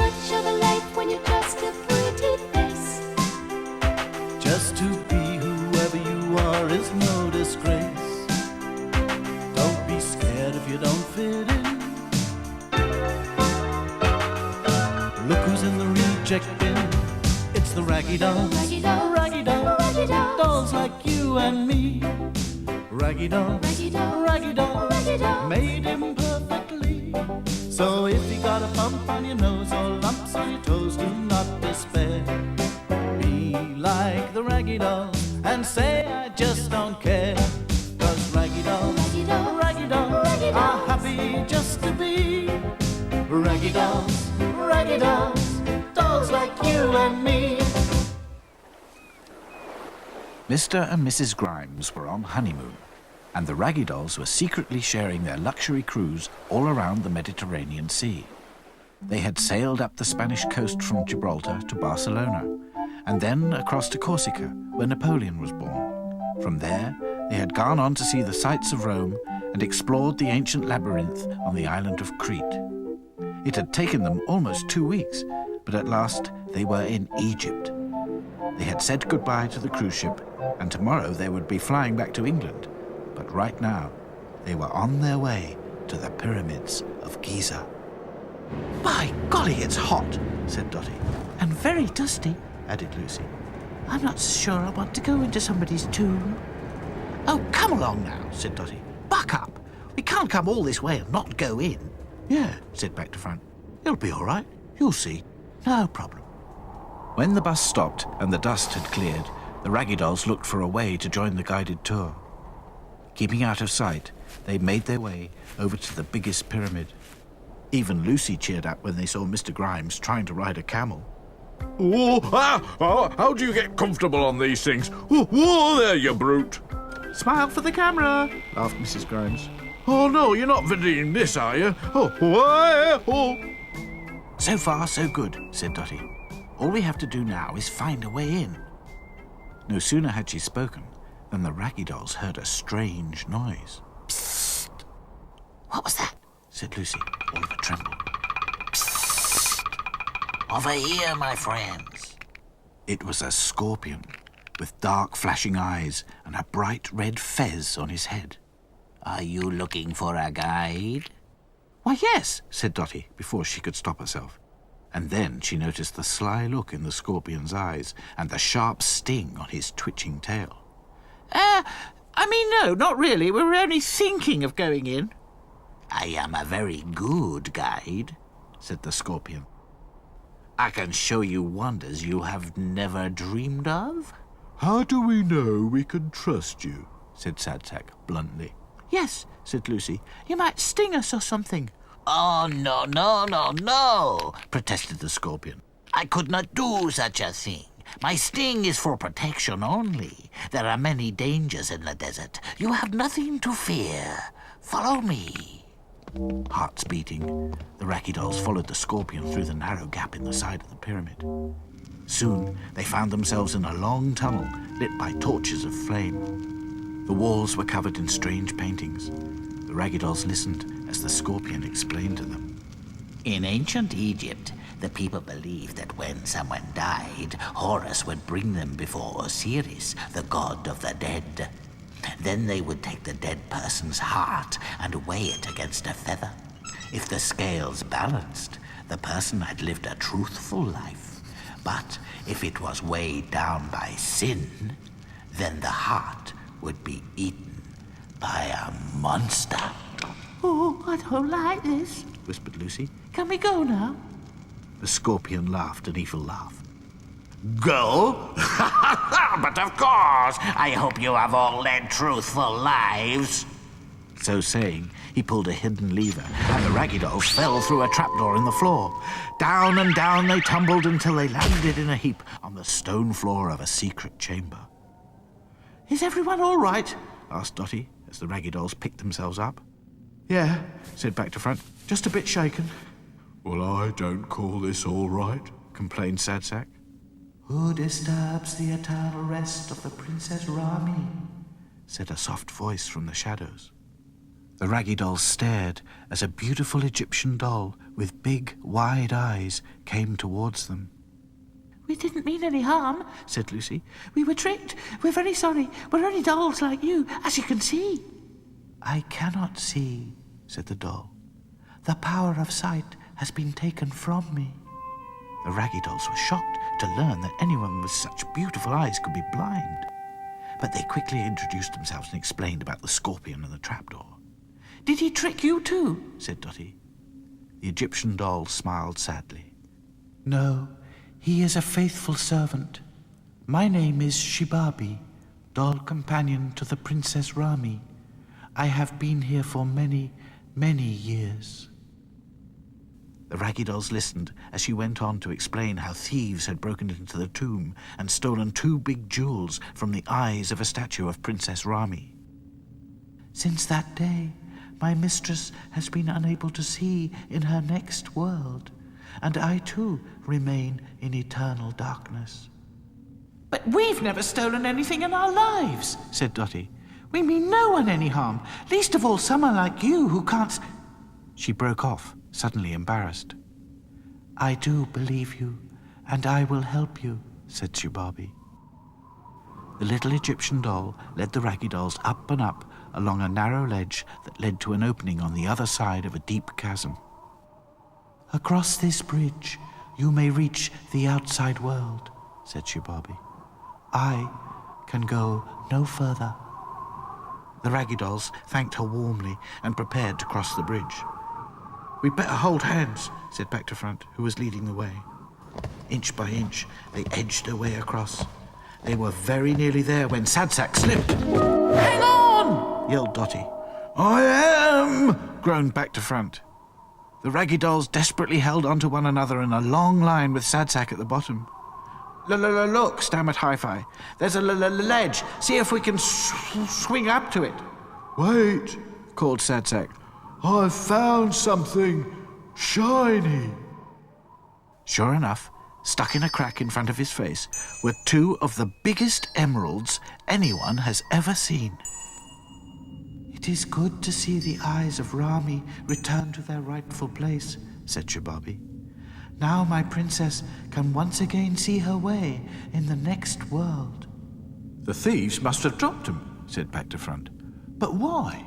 much of a life when you're just a pretty face. Just to be whoever you are is no disgrace. Don't be scared if you don't fit in. Look who's in the reject bin. It's the Raggy Dolls. Raggy Dolls. Raggy Dolls. Raggy Dolls. Dolls like you and me. Raggy Dolls. Raggy Dolls. Raggy Dolls. Raggy Dolls. Made him perfectly. So if you got a bump on your nose or lumps on your toes, do not despair. Be like the Raggy Dolls and say I just don't care. 'Cause Raggy Dolls, Raggy Dolls. Raggy Dolls, Raggy are Dolls. happy just to be Raggy Dolls, Raggy Dolls, dolls like you and me. Mr. and Mrs. Grimes were on honeymoon, and the Raggy Dolls were secretly sharing their luxury cruise all around the Mediterranean Sea. They had sailed up the Spanish coast from Gibraltar to Barcelona, and then across to Corsica, where Napoleon was born. From there, they had gone on to see the sights of Rome and explored the ancient labyrinth on the island of Crete. It had taken them almost 2 weeks, but at last they were in Egypt. They had said goodbye to the cruise ship, and tomorrow they would be flying back to England. But right now, they were on their way to the pyramids of Giza. By golly, it's hot, said Dotty. and very dusty. Added Lucy. I'm not so sure I want to go into somebody's tomb. Oh, come along now, said Dotty. Buck up. We can't come all this way and not go in. Yeah, said Back to Front. It'll be all right. You'll see. No problem. When the bus stopped and the dust had cleared, the Raggy Dolls looked for a way to join the guided tour. Keeping out of sight, they made their way over to the biggest pyramid. Even Lucy cheered up when they saw Mr. Grimes trying to ride a camel. How do you get comfortable on these things? Whoa, there, you brute. Smile for the camera, laughed Mrs. Grimes. Oh, no, you're not videoing this, are you? So far, so good, said Dotty. All we have to do now is find a way in. No sooner had she spoken than the Raggy Dolls heard a strange noise. Psst. What was that? Said Lucy, all of a tremble. Psst. Over here, my friends. It was a scorpion, with dark flashing eyes and a bright red fez on his head. Are you looking for a guide? Why, yes, said Dotty, before she could stop herself. And then she noticed the sly look in the scorpion's eyes and the sharp sting on his twitching tail. No, not really. We were only thinking of going in. I am a very good guide, said the scorpion. I can show you wonders you have never dreamed of. How do we know we can trust you? Said Sadsack bluntly. Yes, said Lucy. You might sting us or something. Oh, no, protested the scorpion. I could not do such a thing. My sting is for protection only. There are many dangers in the desert. You have nothing to fear. Follow me. Hearts beating, the Raggy Dolls followed the scorpion through the narrow gap in the side of the pyramid. Soon they found themselves in a long tunnel lit by torches of flame. The walls were covered in strange paintings. The Raggy Dolls listened as the scorpion explained to them. In ancient Egypt, the people believed that when someone died, Horus would bring them before Osiris, the god of the dead. Then they would take the dead person's heart and weigh it against a feather. If the scales balanced, the person had lived a truthful life. But if it was weighed down by sin, then the heart would be eaten by a monster. Oh, I don't like this, whispered Lucy. Can we go now? The scorpion laughed an evil laugh. Go? But of course! I hope you have all led truthful lives. So saying, he pulled a hidden lever, and the Raggy Dolls fell through a trapdoor in the floor. Down and down they tumbled until they landed in a heap on the stone floor of a secret chamber. Is everyone all right? asked Dotty, as the Raggy Dolls picked themselves up. Yeah, said Back to Front, just a bit shaken. Well, I don't call this all right, complained Sadsack. Who disturbs the eternal rest of the Princess Rami? Said a soft voice from the shadows. The Raggy Dolls stared as a beautiful Egyptian doll with big, wide eyes came towards them. We didn't mean any harm, said Lucy. We were tricked. We're very sorry. We're only dolls like you, as you can see. I cannot see, said the doll. The power of sight has been taken from me. The Raggy Dolls were shocked to learn that anyone with such beautiful eyes could be blind. But they quickly introduced themselves and explained about the scorpion and the trapdoor. Did he trick you too? Said Dotty. The Egyptian doll smiled sadly. No, he is a faithful servant. My name is Shibabi, doll companion to the Princess Rami. I have been here for many, many years. The Raggy Dolls listened as she went on to explain how thieves had broken into the tomb and stolen 2 big jewels from the eyes of a statue of Princess Rami. Since that day, my mistress has been unable to see in her next world, and I too remain in eternal darkness. But we've never stolen anything in our lives, said Dotty. We mean no one any harm, least of all someone like you who can't... She broke off, suddenly embarrassed. I do believe you, and I will help you, said Shibabi. The little Egyptian doll led the Raggy Dolls up and up along a narrow ledge that led to an opening on the other side of a deep chasm. Across this bridge, you may reach the outside world, said Shibabi. I can go no further. The Raggy Dolls thanked her warmly and prepared to cross the bridge. We'd better hold hands, said Back to Front, who was leading the way. Inch by inch, they edged their way across. They were very nearly there when Sadsack slipped. Hang on! Yelled Dotty. I am! Groaned Back to Front. The Raggy Dolls desperately held onto one another in a long line with Sadsack at the bottom. Look, stammered Hi-Fi. There's a ledge. See if we can swing up to it. Wait, called Sadsack. I've found something shiny. Sure enough, stuck in a crack in front of his face were 2 of the biggest emeralds anyone has ever seen. It is good to see the eyes of Rami return to their rightful place, said Shibabi. Now my princess can once again see her way in the next world. The thieves must have dropped them, said Back to Front. But why?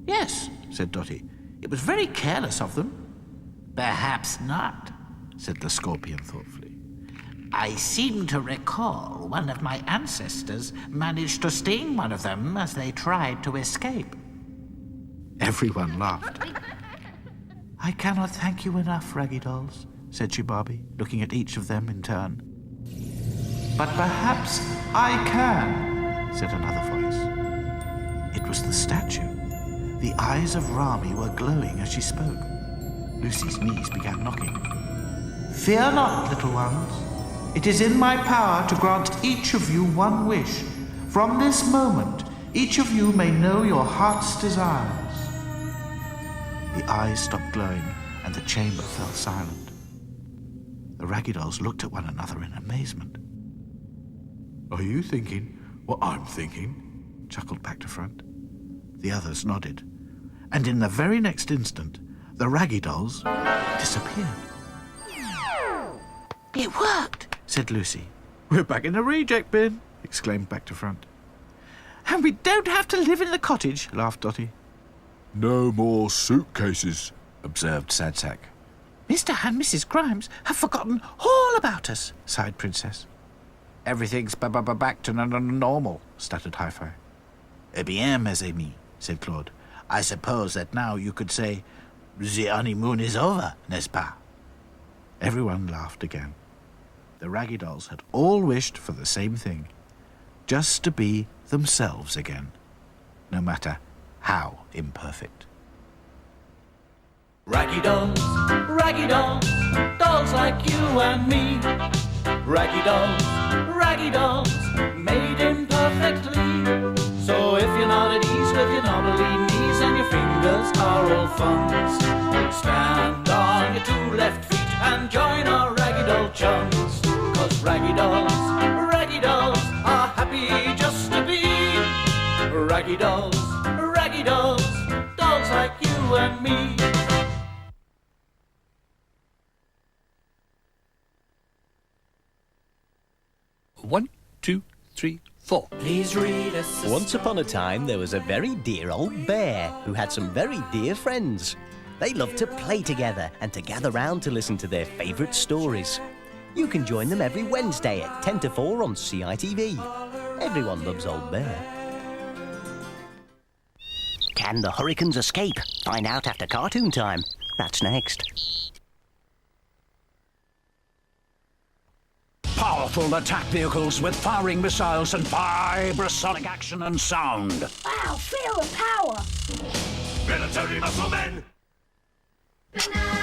Yes, said Dotty. It was very careless of them. Perhaps not, said the scorpion thoughtfully. I seem to recall one of my ancestors managed to sting one of them as they tried to escape. Everyone laughed. I cannot thank you enough, Raggy Dolls, said Shibabi, looking at each of them in turn. But perhaps I can, said another voice. It was the statue. The eyes of Rami were glowing as she spoke. Lucy's knees began knocking. Fear not, little ones. It is in my power to grant each of you one wish. From this moment, each of you may know your heart's desires. The eyes stopped glowing, and the chamber fell silent. The Raggy Dolls looked at one another in amazement. Are you thinking what I'm thinking? Chuckled Back to Front. The others nodded, and in the very next instant, the Raggy Dolls disappeared. It worked, said Lucy. We're back in the reject bin, exclaimed Back to Front. And we don't have to live in the cottage, laughed Dotty. No more suitcases, observed Sadsack. Mr. and Mrs. Grimes have forgotten all about us, sighed Princess. Everything's back to normal, stuttered Hi-Fi. Eh bien, mes amis, said Claude. I suppose that now you could say, the honeymoon is over, n'est-ce pas? Everyone laughed again. The Raggy Dolls had all wished for the same thing, just to be themselves again, no matter how imperfect. Raggy dolls, dolls like you and me. Raggy dolls, made imperfectly. So if you're not at ease with your knobbly knees and your fingers are all thumbs, stand on your 2 left feet and join our Raggy Doll chums. 'Cause Raggy dolls are happy just to be Raggy dolls, like you and me. One, two, three, four. Please read us. Once upon a time, there was a very dear old bear who had some very dear friends. They loved to play together and to gather round to listen to their favourite stories. You can join them every Wednesday at 10 to 4 on CITV. Everyone loves Old Bear. Can the hurricanes escape? Find out after cartoon time. That's next. Powerful attack vehicles with firing missiles and vibrasonic action and sound. Wow, feel the power! Military muscle men! Banana